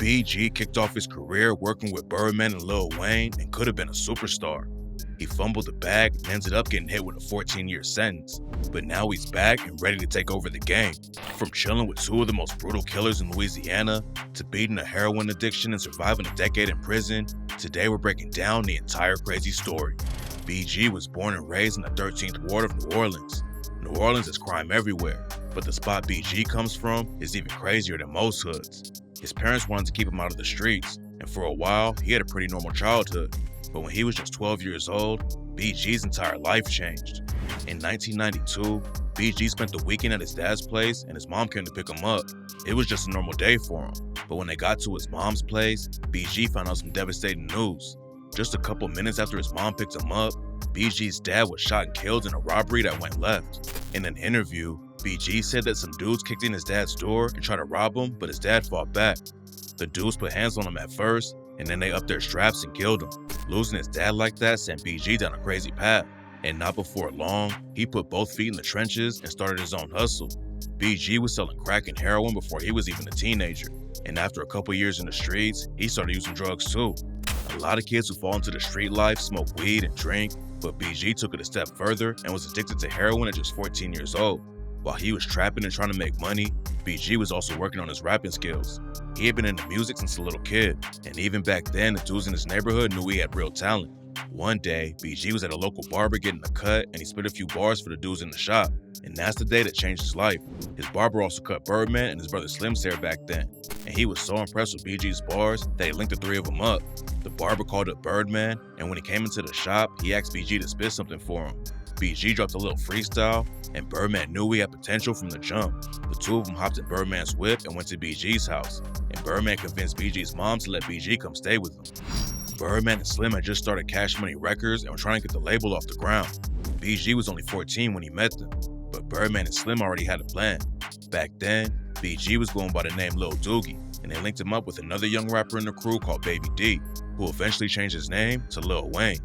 BG kicked off his career working with Birdman and Lil Wayne and could have been a superstar. He fumbled the bag and ended up getting hit with a 14-year sentence, but now he's back and ready to take over the game. From chilling with two of the most brutal killers in Louisiana, to beating a heroin addiction and surviving a decade in prison, today we're breaking down the entire crazy story. BG was born and raised in the 13th Ward of New Orleans. New Orleans is crime everywhere, but the spot BG comes from is even crazier than most hoods. His parents wanted to keep him out of the streets, and for a while, he had a pretty normal childhood. But when he was just 12 years old, BG's entire life changed. In 1992, BG spent the weekend at his dad's place and his mom came to pick him up. It was just a normal day for him, but when they got to his mom's place, BG found out some devastating news. Just a couple minutes after his mom picked him up, BG's dad was shot and killed in a robbery that went left. In an interview, BG said that some dudes kicked in his dad's door and tried to rob him, but his dad fought back. The dudes put hands on him at first, and then they upped their straps and killed him. Losing his dad like that sent BG down a crazy path, and not before long, he put both feet in the trenches and started his own hustle. BG was selling crack and heroin before he was even a teenager, and after a couple years in the streets, he started using drugs too. A lot of kids who fall into the street life smoke weed and drink, but BG took it a step further and was addicted to heroin at just 14 years old. While he was trapping and trying to make money, BG was also working on his rapping skills. He had been into music since a little kid, and even back then, the dudes in his neighborhood knew he had real talent. One day, BG was at a local barber getting a cut, and he spit a few bars for the dudes in the shop, and that's the day that changed his life. His barber also cut Birdman and his brother Slim's hair back then, and he was so impressed with BG's bars that he linked the three of them up. The barber called up Birdman, and when he came into the shop, he asked BG to spit something for him. BG dropped a little freestyle, and Birdman knew he had potential from the jump. The two of them hopped in Birdman's whip and went to BG's house, and Birdman convinced BG's mom to let BG come stay with him. Birdman and Slim had just started Cash Money Records and were trying to get the label off the ground. BG was only 14 when he met them, but Birdman and Slim already had a plan. Back then, BG was going by the name Lil Doogie, and they linked him up with another young rapper in the crew called Baby D, who eventually changed his name to Lil Wayne.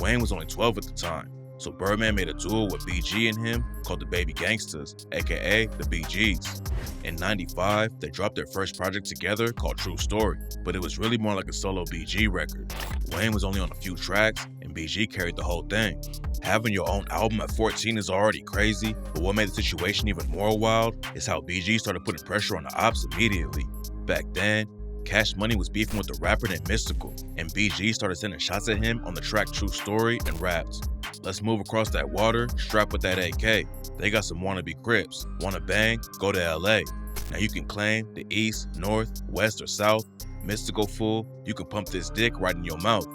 Wayne was only 12 at the time, so Birdman made a duo with BG and him called the Baby Gangsters, aka the BGs. In '95, they dropped their first project together called True Story, but it was really more like a solo BG record. Wayne was only on a few tracks, and BG carried the whole thing. Having your own album at 14 is already crazy, but what made the situation even more wild is how BG started putting pressure on the Opps immediately. Back then, Cash Money was beefing with the rapper named Mystical, and BG started sending shots at him on the track True Story and raps. Let's move across that water, strap with that AK. They got some wannabe Crips. Wanna bang? Go to LA. Now you can claim the East, North, West, or South. Mystical fool, you can pump this dick right in your mouth.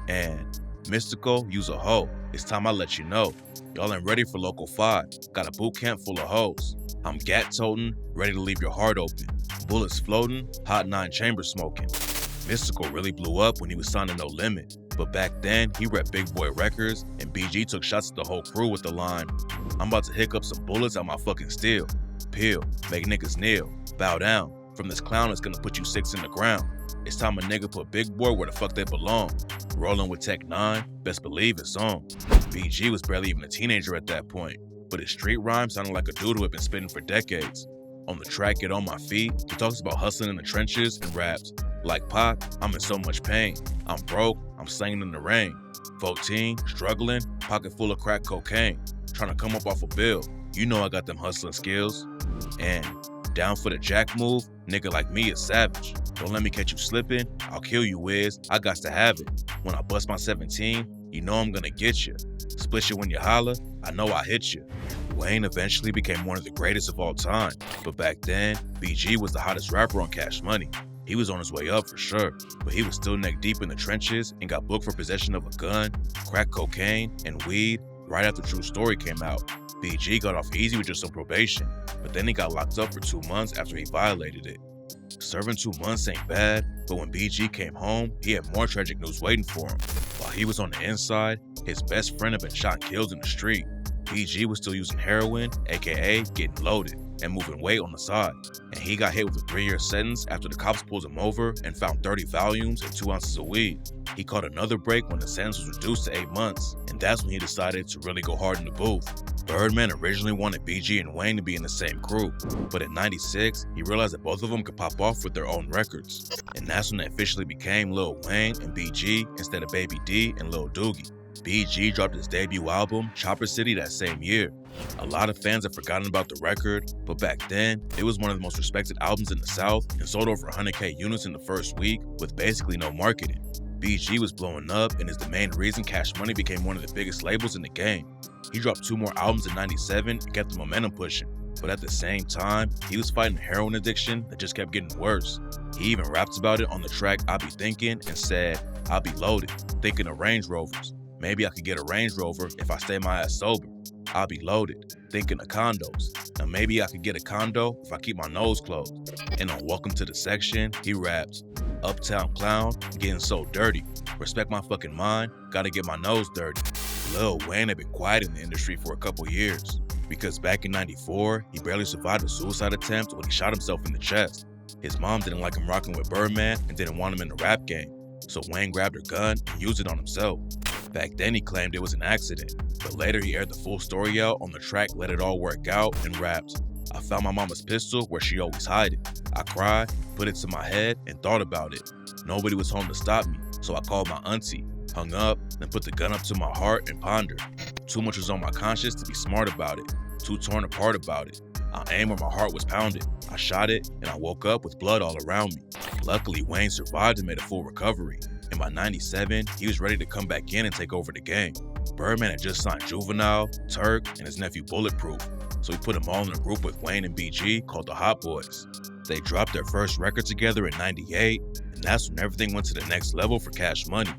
And Mystical, use a hoe. It's time I let you know. Y'all ain't ready for Local 5. Got a boot camp full of hoes. I'm gat toting, ready to leave your heart open. Bullets floating, hot 9 chambers smoking. Mystical really blew up when he was signed to No Limit, but back then he repped Big Boy Records, and BG took shots at the whole crew with the line, I'm about to hiccup some bullets out my fucking steel. Peel, make niggas kneel, bow down. From this clown that's gonna put you 6 in the ground. It's time a nigga put Big Boy where the fuck they belong. Rolling with Tech 9, best believe it's on. BG was barely even a teenager at that point, but his street rhyme sounded like a dude who had been spitting for decades. On the track Get On My Feet, he talks about hustling in the trenches and raps, like Pac, I'm in so much pain. I'm broke, I'm slanging in the rain. 14, struggling, pocket full of crack cocaine. Trying to come up off a bill, you know I got them hustling skills. And down for the jack move, nigga like me is savage. Don't let me catch you slipping, I'll kill you, Wiz, I got to have it. When I bust my 17, you know I'm gonna get you. Split you when you holler, I know I hit you. Wayne eventually became one of the greatest of all time, but back then, BG was the hottest rapper on Cash Money. He was on his way up for sure, but he was still neck deep in the trenches and got booked for possession of a gun, crack cocaine, and weed right after True Story came out. BG got off easy with just some probation, but then he got locked up for 2 months after he violated it. Serving 2 months ain't bad, but when BG came home, he had more tragic news waiting for him. While he was on the inside, his best friend had been shot and killed in the street. BG was still using heroin, aka getting loaded. and moving weight on the side. And he got hit with a 3-year sentence after the cops pulled him over and found 30 volumes and 2 ounces of weed. He caught another break when the sentence was reduced to 8 months, and that's when he decided to really go hard in the booth. Birdman originally wanted BG and Wayne to be in the same crew, but in '96, he realized that both of them could pop off with their own records. And that's when they officially became Lil Wayne and BG instead of Baby D and Lil Doogie. BG dropped his debut album, Chopper City, that same year. A lot of fans have forgotten about the record, but back then, it was one of the most respected albums in the South and sold over 100K units in the first week with basically no marketing. BG was blowing up and is the main reason Cash Money became one of the biggest labels in the game. He dropped 2 more albums in '97 and kept the momentum pushing, but at the same time, he was fighting a heroin addiction that just kept getting worse. He even rapped about it on the track I Be Thinking and said, "I be loaded, thinking of Range Rovers. Maybe I could get a Range Rover if I stay my ass sober. I be loaded, thinking of condos. Now maybe I could get a condo if I keep my nose closed." And on Welcome to the Section, he raps, "Uptown clown, getting so dirty. Respect my fucking mind, gotta get my nose dirty." Lil Wayne had been quiet in the industry for a couple years, because back in '94, he barely survived a suicide attempt when he shot himself in the chest. His mom didn't like him rocking with Birdman and didn't want him in the rap game, so Wayne grabbed her gun and used it on himself. Back then he claimed it was an accident, but later he aired the full story out on the track Let It All Work Out and rapped, "I found my mama's pistol where she always hide it. I cried, put it to my head, and thought about it. Nobody was home to stop me, so I called my auntie, hung up, then put the gun up to my heart and pondered. Too much was on my conscience to be smart about it, too torn apart about it. I aimed where my heart was pounded. I shot it, and I woke up with blood all around me." Luckily, Wayne survived and made a full recovery, and by '97, he was ready to come back in and take over the game. Birdman had just signed Juvenile, Turk, and his nephew Bulletproof, so he put them all in a group with Wayne and BG called the Hot Boys. They dropped their first record together in '98, and that's when everything went to the next level for Cash Money.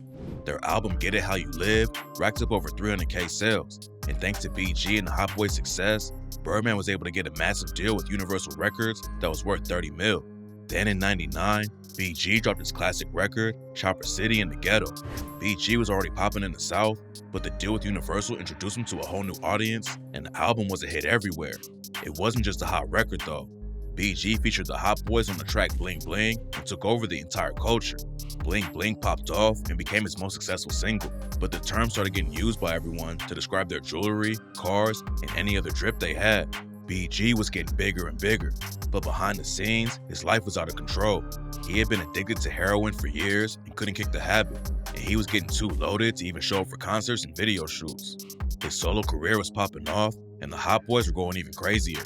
Their album Get It How You Live racked up over 300K sales, and thanks to BG and the Hot Boys' success, Birdman was able to get a massive deal with Universal Records that was worth 30 mil. Then in '99, BG dropped his classic record, Chopper City in the Ghetto. BG was already popping in the South, but the deal with Universal introduced him to a whole new audience, and the album was a hit everywhere. It wasn't just a hot record though. BG featured the Hot Boys on the track Bling Bling and took over the entire culture. Bling Bling popped off and became his most successful single, but the term started getting used by everyone to describe their jewelry, cars, and any other drip they had. BG was getting bigger and bigger, but behind the scenes, his life was out of control. He had been addicted to heroin for years and couldn't kick the habit, and he was getting too loaded to even show up for concerts and video shoots. His solo career was popping off, and the Hot Boys were going even crazier.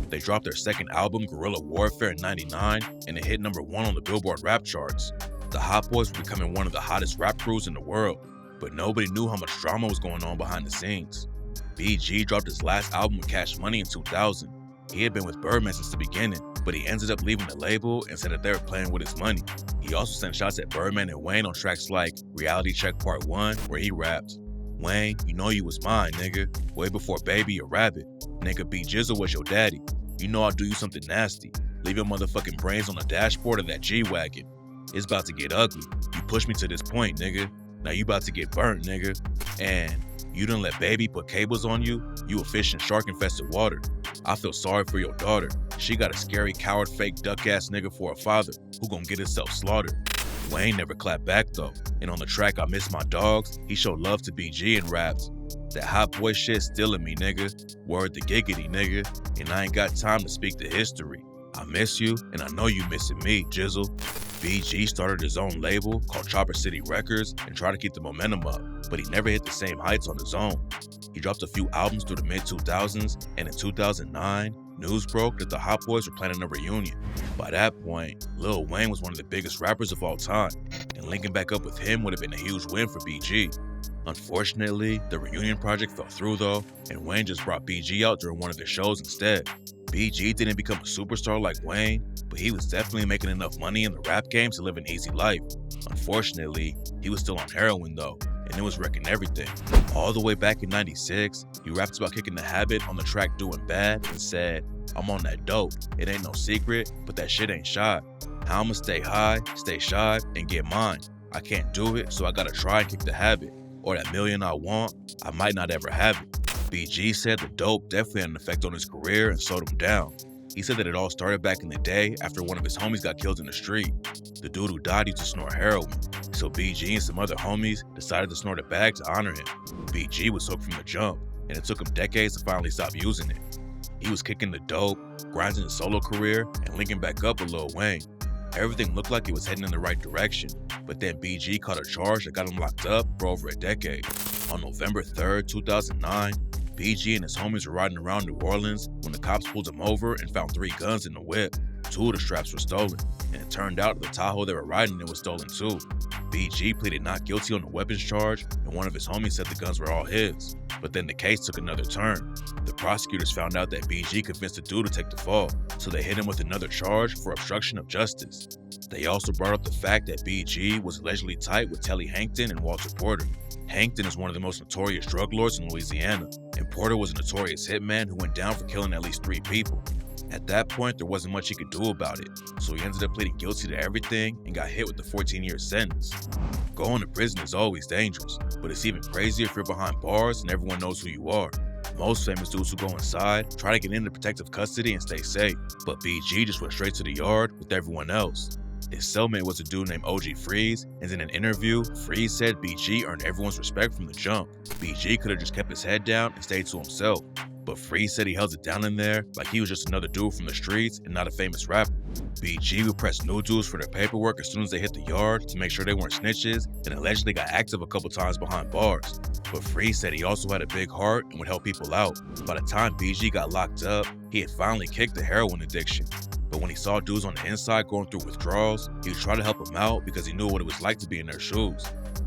They dropped their second album, Guerrilla Warfare, in '99, and it hit #1 on the Billboard rap charts. The Hot Boys were becoming one of the hottest rap crews in the world, but nobody knew how much drama was going on behind the scenes. BG dropped his last album with Cash Money in 2000. He had been with Birdman since the beginning, but he ended up leaving the label and said that they were playing with his money. He also sent shots at Birdman and Wayne on tracks like Reality Check Part 1, where he rapped, "Wayne, you know you was mine, nigga. Way before Baby or Rabbit. Nigga, B Jizzle was your daddy. You know I'll do you something nasty. Leave your motherfucking brains on the dashboard of that G-Wagon. It's about to get ugly. You pushed me to this point, nigga. Now you about to get burnt, nigga. And you done let Baby put cables on you? You a fish in shark-infested water. I feel sorry for your daughter. She got a scary, coward, fake, duck-ass nigga for a father who gon' get himself slaughtered." Wayne never clapped back though, and on the track I Miss My Dogs, he showed love to BG and raps, "That hot boy shit still in me, nigga. Word to giggity, nigga. And I ain't got time to speak to history. I miss you, and I know you missing me, Jizzle." BG started his own label called Chopper City Records and tried to keep the momentum up, but he never hit the same heights on his own. He dropped a few albums through the mid-2000s, and in 2009, news broke that the Hot Boys were planning a reunion. By that point, Lil Wayne was one of the biggest rappers of all time, and linking back up with him would have been a huge win for BG. Unfortunately, the reunion project fell through though, and Wayne just brought BG out during one of their shows instead. BG didn't become a superstar like Wayne, but he was definitely making enough money in the rap game to live an easy life. Unfortunately, he was still on heroin though, and it was wrecking everything. All the way back in '96, he rapped about kicking the habit on the track Doing Bad and said, "I'm on that dope. It ain't no secret, but that shit ain't shy. How I'ma stay high, stay shy, and get mine. I can't do it, so I gotta try and kick the habit. Or that million I want, I might not ever have it." BG said the dope definitely had an effect on his career and slowed him down. He said that it all started back in the day after one of his homies got killed in the street. The dude who died used to snort heroin, so BG and some other homies decided to snort a bag to honor him. BG was hooked from the jump, and it took him decades to finally stop using it. He was kicking the dope, grinding his solo career, and linking back up with Lil Wayne. Everything looked like he was heading in the right direction, but then BG caught a charge that got him locked up for over a decade. On November 3rd, 2009, BG and his homies were riding around New Orleans when the cops pulled him over and found 3 guns in the whip. 2 of the straps were stolen, and it turned out the Tahoe they were riding in was stolen too. BG pleaded not guilty on the weapons charge, and one of his homies said the guns were all his. But then the case took another turn. The prosecutors found out that BG convinced the dude to take the fall, so they hit him with another charge for obstruction of justice. They also brought up the fact that BG was allegedly tight with Telly Hankton and Walter Porter. Hankton is one of the most notorious drug lords in Louisiana, and Porter was a notorious hitman who went down for killing at least 3 people. At that point, there wasn't much he could do about it, so he ended up pleading guilty to everything and got hit with the 14-year sentence. Going to prison is always dangerous, but it's even crazier if you're behind bars and everyone knows who you are. Most famous dudes who go inside try to get into protective custody and stay safe, but BG just went straight to the yard with everyone else. His cellmate was a dude named OG Freeze, and in an interview, Freeze said BG earned everyone's respect from the jump. BG could have just kept his head down and stayed to himself, but Freeze said he held it down in there like he was just another dude from the streets and not a famous rapper. BG would press new dudes for their paperwork as soon as they hit the yard to make sure they weren't snitches, and allegedly got active a couple times behind bars. But Freeze said he also had a big heart and would help people out. By the time BG got locked up, he had finally kicked the heroin addiction. But when he saw dudes on the inside going through withdrawals, he would try to help them out because he knew what it was like to be in their shoes.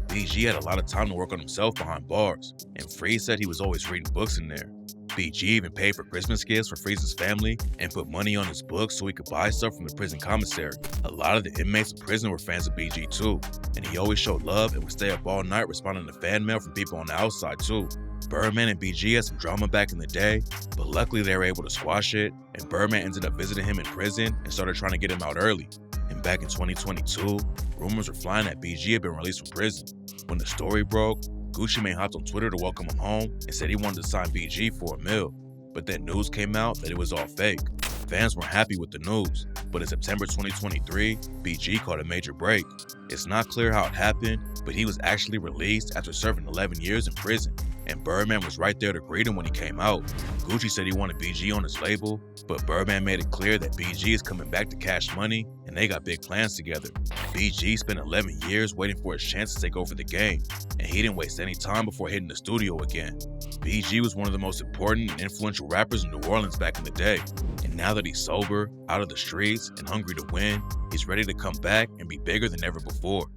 BG had a lot of time to work on himself behind bars, and Freeze said he was always reading books in there. BG even paid for Christmas gifts for Freeze's family and put money on his books so he could buy stuff from the prison commissary. A lot of the inmates in prison were fans of BG too, and he always showed love and would stay up all night responding to fan mail from people on the outside too. Birdman and BG had some drama back in the day, but luckily they were able to squash it, and Birdman ended up visiting him in prison and started trying to get him out early. And back in 2022, rumors were flying that BG had been released from prison. When the story broke, Gucci Mane hopped on Twitter to welcome him home and said he wanted to sign BG for $1 million. But then news came out that it was all fake. Fans weren't happy with the news, but in September 2023, BG caught a major break. It's not clear how it happened, but he was actually released after serving 11 years in prison, and Birdman was right there to greet him when he came out. Gucci said he wanted BG on his label, but Birdman made it clear that BG is coming back to cash money, and they got big plans together. BG spent 11 years waiting for his chance to take over the game, and he didn't waste any time before hitting the studio again. BG was one of the most important and influential rappers in New Orleans back in the day, and now that he's sober, out of the streets, and hungry to win, he's ready to come back and be bigger than ever before.